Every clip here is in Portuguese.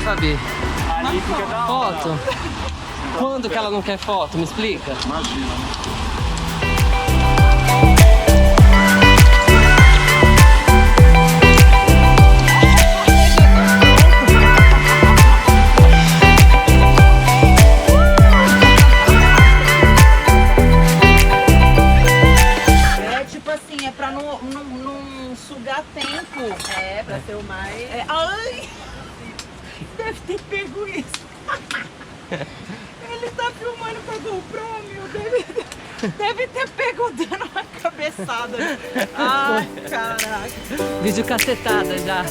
Fabi? Ali fica da hora. Foto? Quando que ela não quer foto? Me explica. Imagina. É tipo assim, é pra não sugar tempo. É, pra ser o mais... É, ai! Deve ter pego isso. Ele tá filmando com a GoPro, meu. Deve ter pego dando uma cabeçada. Ai, caraca. Vídeo cacetada já.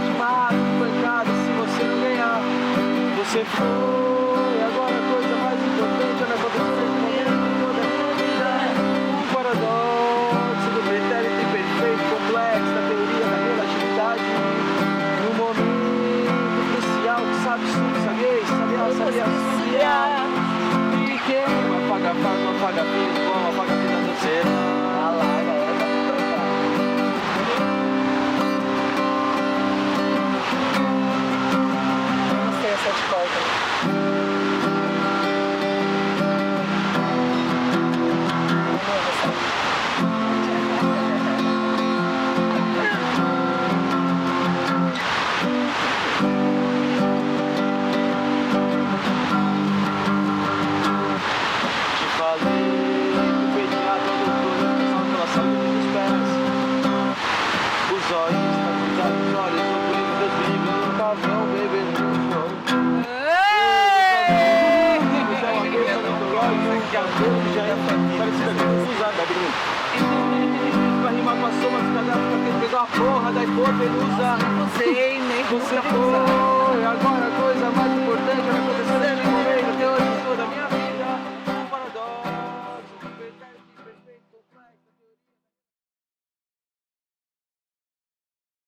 de mato, pancada se você não ganhar. Você foi, agora a coisa mais importante ela aconteceu no momento toda a minha vida. O paradoxo do pretérito imperfeito, complexo, da teoria da relatividade. No momento crucial que sabe tudo, sabia. E quem apaga fago, apaga filho, como apaga a vida do ser. Ah lá, galera, tá tudo trocado. Eu não sei essa de volta. Vai rimar com a soma dos cadastros, porque pegou a porra da hipotenusa. Não sei, nem Você foi, agora a coisa mais importante vai acontecer